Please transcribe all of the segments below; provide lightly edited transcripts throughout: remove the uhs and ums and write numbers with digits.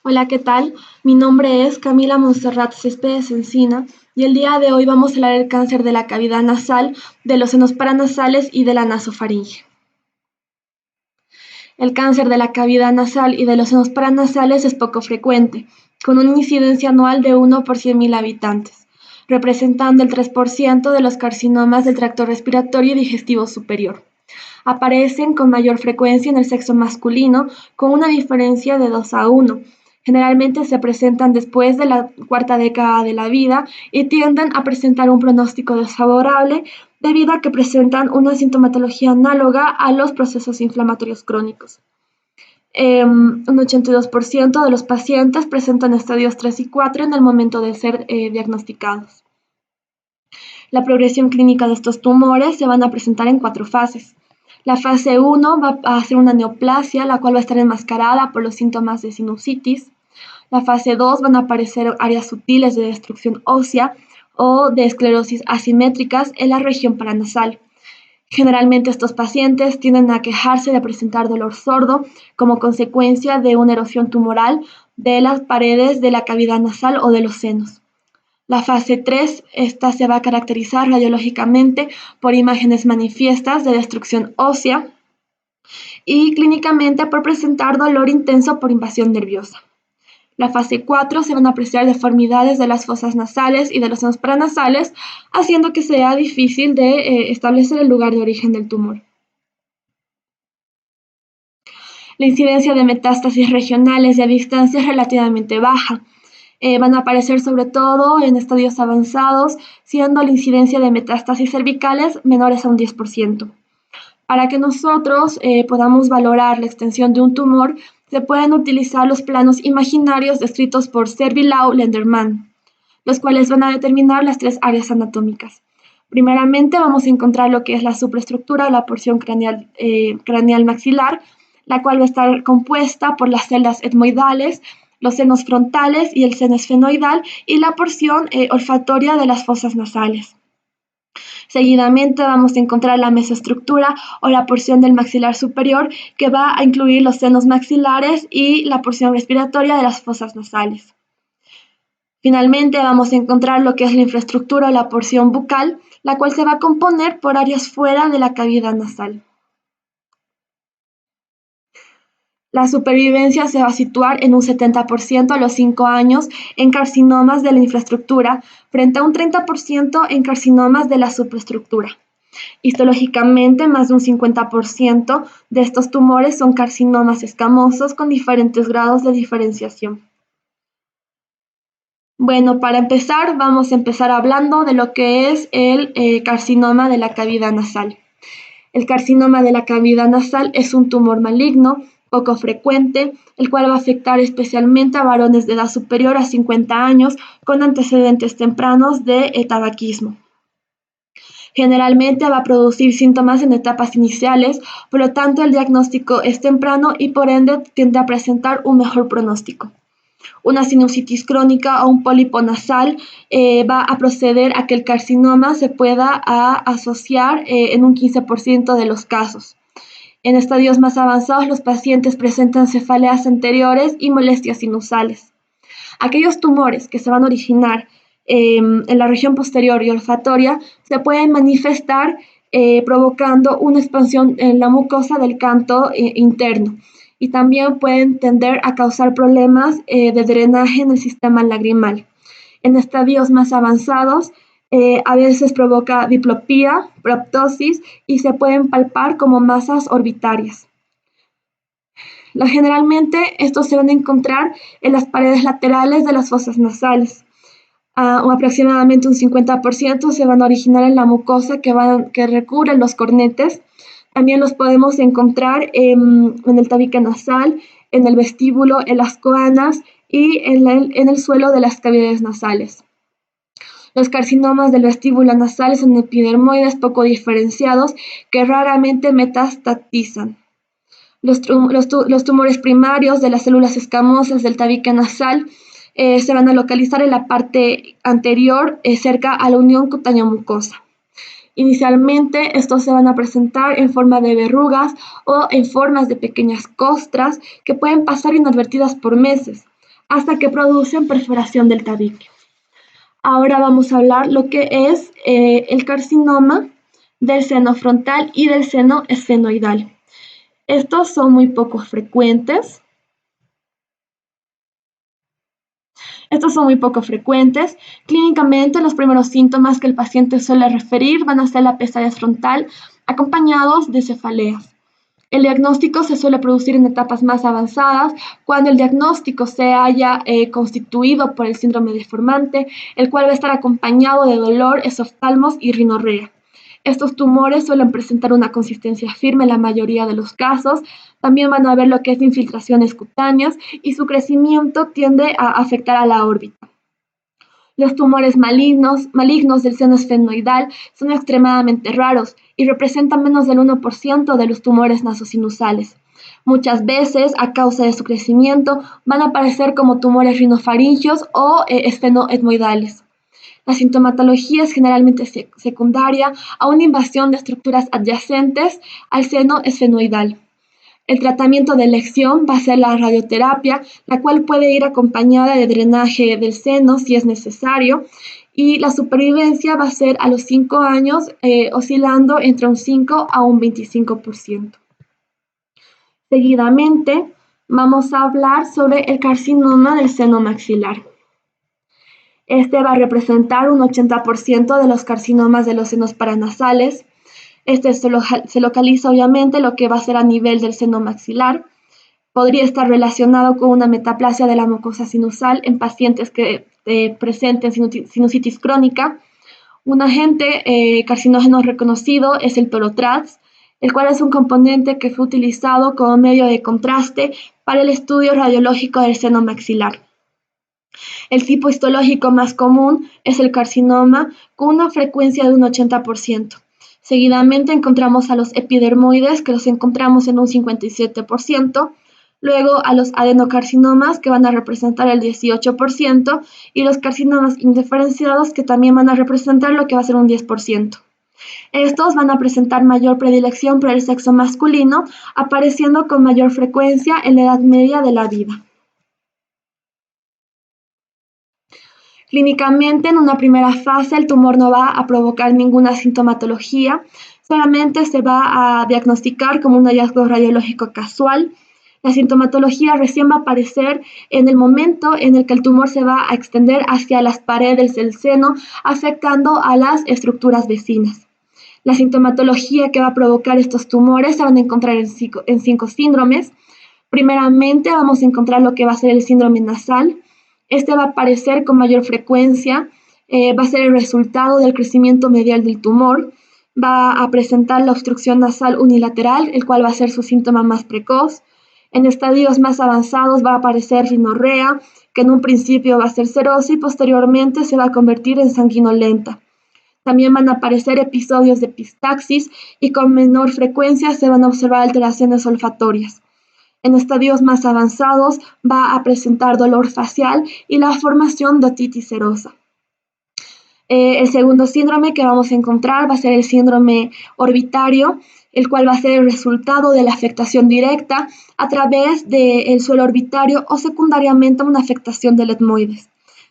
Hola, ¿qué tal? Mi nombre es Camila Montserrat Céspedes Encina y el día de hoy vamos a hablar del cáncer de la cavidad nasal, de los senos paranasales y de la nasofaringe. El cáncer de la cavidad nasal y de los senos paranasales es poco frecuente, con una incidencia anual de 1 por 100.000 habitantes, representando el 3% de los carcinomas del tracto respiratorio y digestivo superior. Aparecen con mayor frecuencia en el sexo masculino, con una diferencia de 2 a 1. Generalmente se presentan después de la cuarta década de la vida y tienden a presentar un pronóstico desfavorable debido a que presentan una sintomatología análoga a los procesos inflamatorios crónicos. Un 82% de los pacientes presentan estadios 3 y 4 en el momento de ser diagnosticados. La progresión clínica de estos tumores se van a presentar en 4 fases. La fase 1 va a ser una neoplasia, la cual va a estar enmascarada por los síntomas de sinusitis. La fase 2 van a aparecer áreas sutiles de destrucción ósea o de esclerosis asimétricas en la región paranasal. Generalmente estos pacientes tienden a quejarse de presentar dolor sordo como consecuencia de una erosión tumoral de las paredes de la cavidad nasal o de los senos. La fase 3, esta se va a caracterizar radiológicamente por imágenes manifiestas de destrucción ósea y clínicamente por presentar dolor intenso por invasión nerviosa. La fase 4 se van a apreciar deformidades de las fosas nasales y de los senos paranasales, haciendo que sea difícil de establecer el lugar de origen del tumor. La incidencia de metástasis regionales y a distancia es relativamente baja. Van a aparecer sobre todo en estadios avanzados, siendo la incidencia de metástasis cervicales menores a un 10%. Para que nosotros podamos valorar la extensión de un tumor, se pueden utilizar los planos imaginarios descritos por Servilau-Lenderman, los cuales van a determinar las 3 áreas anatómicas. Primeramente vamos a encontrar lo que es la supraestructura, la porción craneal maxilar, la cual va a estar compuesta por las celdas etmoidales, los senos frontales y el seno esfenoidal y la porción olfatoria de las fosas nasales. Seguidamente vamos a encontrar la mesoestructura o la porción del maxilar superior que va a incluir los senos maxilares y la porción respiratoria de las fosas nasales. Finalmente vamos a encontrar lo que es la infraestructura o la porción bucal, la cual se va a componer por áreas fuera de la cavidad nasal. La supervivencia se va a situar en un 70% a los 5 años en carcinomas de la infraestructura, frente a un 30% en carcinomas de la supraestructura. Histológicamente, más de un 50% de estos tumores son carcinomas escamosos con diferentes grados de diferenciación. Bueno, para empezar, vamos a empezar hablando de lo que es el carcinoma de la cavidad nasal. El carcinoma de la cavidad nasal es un tumor maligno poco frecuente, el cual va a afectar especialmente a varones de edad superior a 50 años con antecedentes tempranos de tabaquismo. Generalmente va a producir síntomas en etapas iniciales, por lo tanto el diagnóstico es temprano y por ende tiende a presentar un mejor pronóstico. Una sinusitis crónica o un pólipo nasal va a proceder a que el carcinoma se pueda asociar en un 15% de los casos. En estadios más avanzados, los pacientes presentan cefaleas anteriores y molestias sinusales. Aquellos tumores que se van a originar en la región posterior y olfatoria se pueden manifestar provocando una expansión en la mucosa del canto interno y también pueden tender a causar problemas de drenaje en el sistema lagrimal. En estadios más avanzados, a veces provoca diplopía, proptosis y se pueden palpar como masas orbitarias. Generalmente estos se van a encontrar en las paredes laterales de las fosas nasales. Aproximadamente un 50% se van a originar en la mucosa que recubre los cornetes. También los podemos encontrar en el tabique nasal, en el vestíbulo, en las coanas y en el suelo de las cavidades nasales. Los carcinomas del vestíbulo nasal son epidermoides poco diferenciados que raramente metastatizan. Los tumores primarios de las células escamosas del tabique nasal se van a localizar en la parte anterior, cerca a la unión cutáneo-mucosa. Inicialmente, estos se van a presentar en forma de verrugas o en formas de pequeñas costras que pueden pasar inadvertidas por meses, hasta que producen perforación del tabique. Ahora vamos a hablar lo que es el carcinoma del seno frontal y del seno esfenoidal. Estos son muy poco frecuentes. Clínicamente, los primeros síntomas que el paciente suele referir van a ser la pesadez frontal, acompañados de cefaleas. El diagnóstico se suele producir en etapas más avanzadas, cuando el diagnóstico se haya constituido por el síndrome deformante, el cual va a estar acompañado de dolor, esoftalmos y rinorrea. Estos tumores suelen presentar una consistencia firme en la mayoría de los casos. También van a ver lo que es infiltraciones cutáneas y su crecimiento tiende a afectar a la órbita. Los tumores malignos del seno esfenoidal son extremadamente raros y representan menos del 1% de los tumores nasosinusales. Muchas veces, a causa de su crecimiento, van a aparecer como tumores rinofaringios o esfenoetmoidales. La sintomatología es generalmente secundaria a una invasión de estructuras adyacentes al seno esfenoidal. El tratamiento de elección va a ser la radioterapia, la cual puede ir acompañada de drenaje del seno si es necesario, y la supervivencia va a ser a los 5 años, oscilando entre un 5 a un 25%. Seguidamente, vamos a hablar sobre el carcinoma del seno maxilar. Este va a representar un 80% de los carcinomas de los senos paranasales. Este se localiza obviamente lo que va a ser a nivel del seno maxilar. Podría estar relacionado con una metaplasia de la mucosa sinusal en pacientes que presenten sinusitis crónica. Un agente carcinógeno reconocido es el torotrats, el cual es un componente que fue utilizado como medio de contraste para el estudio radiológico del seno maxilar. El tipo histológico más común es el carcinoma, con una frecuencia de un 80%. Seguidamente encontramos a los epidermoides, que los encontramos en un 57%, luego a los adenocarcinomas, que van a representar el 18%, y los carcinomas indiferenciados, que también van a representar lo que va a ser un 10%. Estos van a presentar mayor predilección por el sexo masculino, apareciendo con mayor frecuencia en la edad media de la vida. Clínicamente, en una primera fase, el tumor no va a provocar ninguna sintomatología, solamente se va a diagnosticar como un hallazgo radiológico casual. La sintomatología recién va a aparecer en el momento en el que el tumor se va a extender hacia las paredes del seno, afectando a las estructuras vecinas. La sintomatología que va a provocar estos tumores se van a encontrar en 5 síndromes. Primeramente, vamos a encontrar lo que va a ser el síndrome nasal. Este va a aparecer con mayor frecuencia, va a ser el resultado del crecimiento medial del tumor, va a presentar la obstrucción nasal unilateral, el cual va a ser su síntoma más precoz. En estadios más avanzados va a aparecer rinorrea, que en un principio va a ser serosa y posteriormente se va a convertir en sanguinolenta. También van a aparecer episodios de epistaxis y con menor frecuencia se van a observar alteraciones olfatorias. En estadios más avanzados va a presentar dolor facial y la formación de otitis serosa. El segundo síndrome que vamos a encontrar va a ser el síndrome orbitario, el cual va a ser el resultado de la afectación directa a través del suelo orbitario o secundariamente una afectación del etmoides.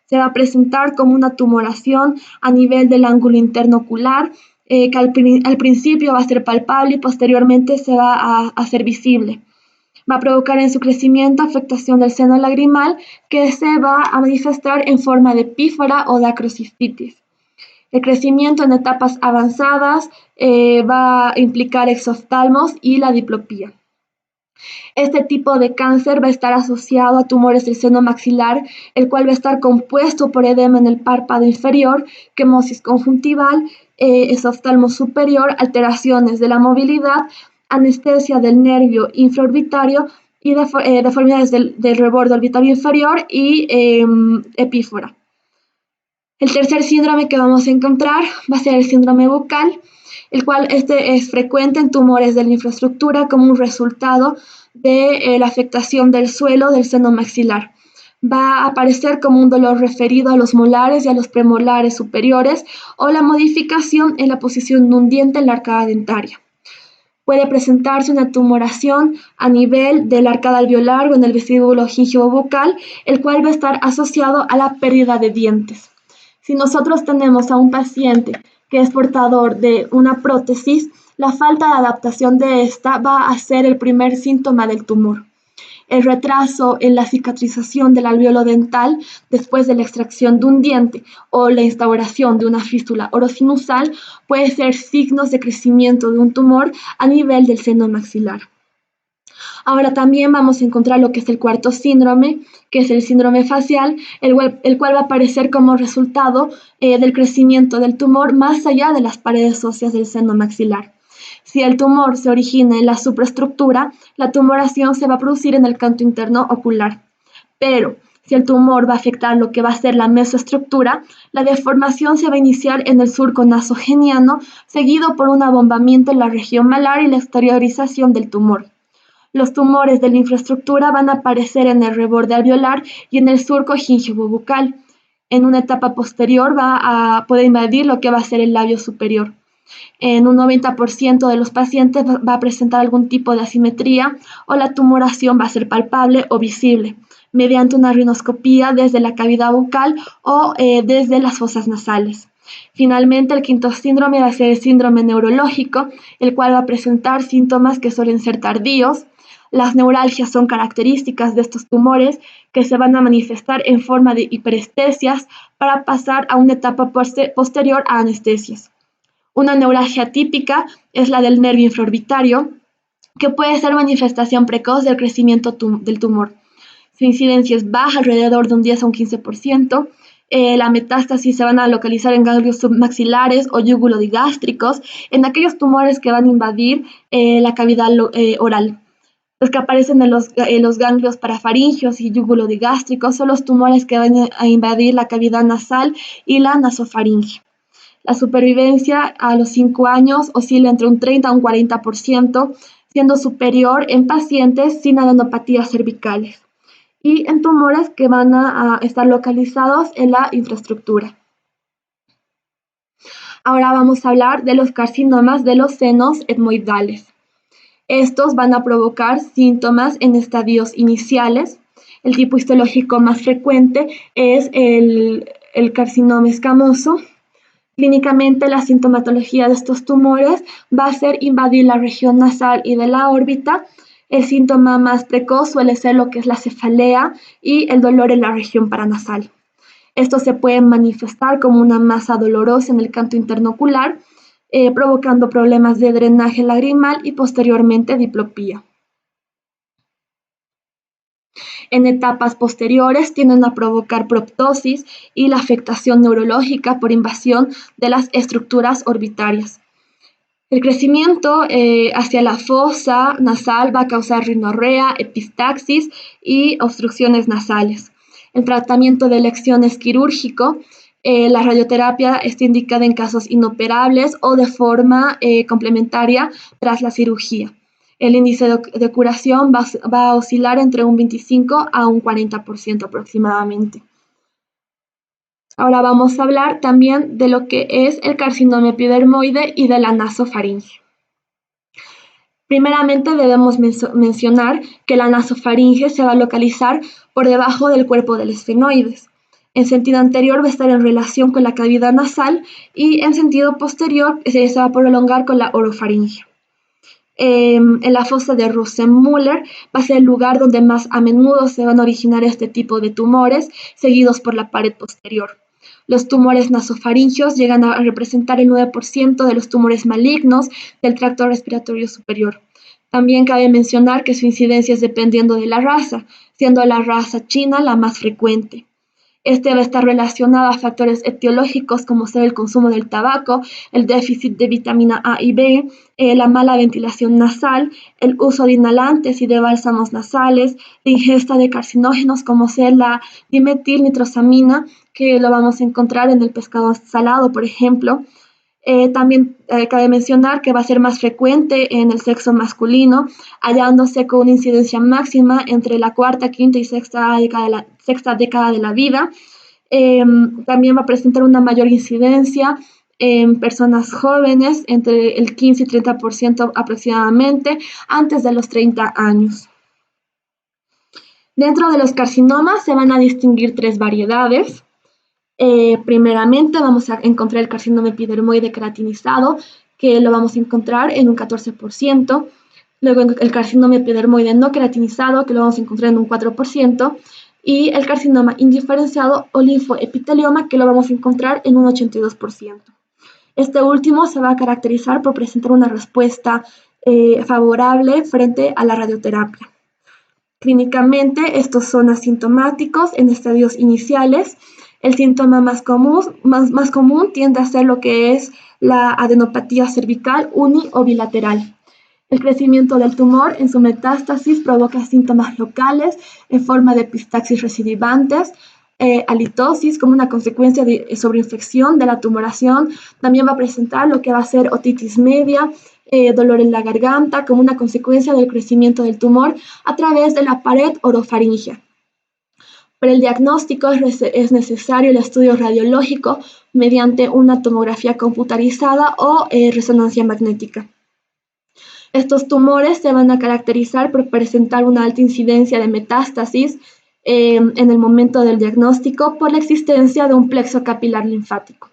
Se va a presentar como una tumoración a nivel del ángulo interno ocular, que al principio va a ser palpable y posteriormente se va a hacer visible. Va a provocar en su crecimiento afectación del seno lagrimal, que se va a manifestar en forma de pífora o dacrocistitis. El crecimiento en etapas avanzadas va a implicar exoftalmos y la diplopía. Este tipo de cáncer va a estar asociado a tumores del seno maxilar, el cual va a estar compuesto por edema en el párpado inferior, quemosis conjuntival, esoftalmo superior, alteraciones de la movilidad, anestesia del nervio infraorbitario y deformidades del rebordo orbitario inferior y epífora. El tercer síndrome que vamos a encontrar va a ser el síndrome bucal, el cual es frecuente en tumores de la infraestructura como un resultado de la afectación del suelo del seno maxilar. Va a aparecer como un dolor referido a los molares y a los premolares superiores o la modificación en la posición de un diente en la arcada dentaria. Puede presentarse una tumoración a nivel de la arcada alveolar o en el vestíbulo gingivobucal, el cual va a estar asociado a la pérdida de dientes. Si nosotros tenemos a un paciente que es portador de una prótesis, la falta de adaptación de esta va a ser el primer síntoma del tumor. El retraso en la cicatrización del alveolo dental después de la extracción de un diente o la instauración de una fístula orosinusal puede ser signos de crecimiento de un tumor a nivel del seno maxilar. Ahora también vamos a encontrar lo que es el cuarto síndrome, que es el síndrome facial, el cual va a aparecer como resultado del crecimiento del tumor más allá de las paredes óseas del seno maxilar. Si el tumor se origina en la supraestructura, la tumoración se va a producir en el canto interno ocular. Pero si el tumor va a afectar lo que va a ser la mesoestructura, la deformación se va a iniciar en el surco nasogeniano, seguido por un abombamiento en la región malar y la exteriorización del tumor. Los tumores de la infraestructura van a aparecer en el reborde alveolar y en el surco gingivobucal. En una etapa posterior va a poder invadir lo que va a ser el labio superior. En un 90% de los pacientes va a presentar algún tipo de asimetría o la tumoración va a ser palpable o visible mediante una rinoscopía desde la cavidad bucal o desde las fosas nasales. Finalmente, el quinto síndrome va a ser el síndrome neurológico, el cual va a presentar síntomas que suelen ser tardíos. Las neuralgias son características de estos tumores que se van a manifestar en forma de hiperestesias para pasar a una etapa posterior a anestesias. Una neuralgia típica es la del nervio infraorbitario, que puede ser manifestación precoz del crecimiento del tumor. Su incidencia es baja, alrededor de un 10 a un 15%. La metástasis se van a localizar en ganglios submaxilares o yugulogástricos, en aquellos tumores que van a invadir la cavidad oral. Los que aparecen en los ganglios parafaringios y yugulogástricos son los tumores que van a invadir la cavidad nasal y la nasofaringe. La supervivencia a los 5 años oscila entre un 30 a un 40%, siendo superior en pacientes sin adenopatías cervicales y en tumores que van a estar localizados en la infraestructura. Ahora vamos a hablar de los carcinomas de los senos etmoidales. Estos van a provocar síntomas en estadios iniciales. El tipo histológico más frecuente es el carcinoma escamoso. Clínicamente, la sintomatología de estos tumores va a ser invadir la región nasal y de la órbita. El síntoma más precoz suele ser lo que es la cefalea y el dolor en la región paranasal. Esto se puede manifestar como una masa dolorosa en el canto interno ocular, provocando problemas de drenaje lagrimal y posteriormente diplopía. En etapas posteriores tienden a provocar proptosis y la afectación neurológica por invasión de las estructuras orbitarias. El crecimiento hacia la fosa nasal va a causar rinorrea, epistaxis y obstrucciones nasales. El tratamiento de elección es quirúrgico. La radioterapia está indicada en casos inoperables o de forma complementaria tras la cirugía. El índice de curación va a oscilar entre un 25 a un 40% aproximadamente. Ahora vamos a hablar también de lo que es el carcinoma epidermoide y de la nasofaringe. Primeramente debemos mencionar que la nasofaringe se va a localizar por debajo del cuerpo del esfenoides. En sentido anterior va a estar en relación con la cavidad nasal y en sentido posterior se va a prolongar con la orofaringe. En la fosa de Rosenmüller va a ser el lugar donde más a menudo se van a originar este tipo de tumores, seguidos por la pared posterior. Los tumores nasofaringios llegan a representar el 9% de los tumores malignos del tracto respiratorio superior. También cabe mencionar que su incidencia es dependiendo de la raza, siendo la raza china la más frecuente. Este va a estar relacionado a factores etiológicos como ser el consumo del tabaco, el déficit de vitamina A y B, la mala ventilación nasal, el uso de inhalantes y de bálsamos nasales, la ingesta de carcinógenos como ser la dimetilnitrosamina, que lo vamos a encontrar en el pescado salado, por ejemplo, También cabe mencionar que va a ser más frecuente en el sexo masculino, hallándose con una incidencia máxima entre la cuarta, quinta y sexta década de la vida. También va a presentar una mayor incidencia en personas jóvenes, entre el 15 y 30% aproximadamente, antes de los 30 años. Dentro de los carcinomas se van a distinguir tres variedades. Primeramente vamos a encontrar el carcinoma epidermoide queratinizado, que lo vamos a encontrar en un 14%. Luego el carcinoma epidermoide no queratinizado, que lo vamos a encontrar en un 4%. Y el carcinoma indiferenciado o linfoepitelioma, que lo vamos a encontrar en un 82%. Este último se va a caracterizar por presentar una respuesta favorable frente a la radioterapia. Clínicamente, estos son asintomáticos en estadios iniciales. El síntoma más común tiende a ser lo que es la adenopatía cervical uni o bilateral. El crecimiento del tumor en su metástasis provoca síntomas locales en forma de epistaxis recidivantes, halitosis como una consecuencia de sobreinfección de la tumoración. También va a presentar lo que va a ser otitis media, dolor en la garganta como una consecuencia del crecimiento del tumor a través de la pared orofaringea. Para el diagnóstico es necesario el estudio radiológico mediante una tomografía computarizada o resonancia magnética. Estos tumores se van a caracterizar por presentar una alta incidencia de metástasis en el momento del diagnóstico por la existencia de un plexo capilar linfático.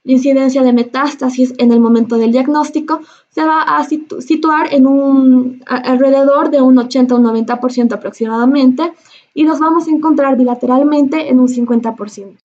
La incidencia de metástasis en el momento del diagnóstico se va a situar en alrededor de un 80 o un 90% aproximadamente y nos vamos a encontrar bilateralmente en un 50%.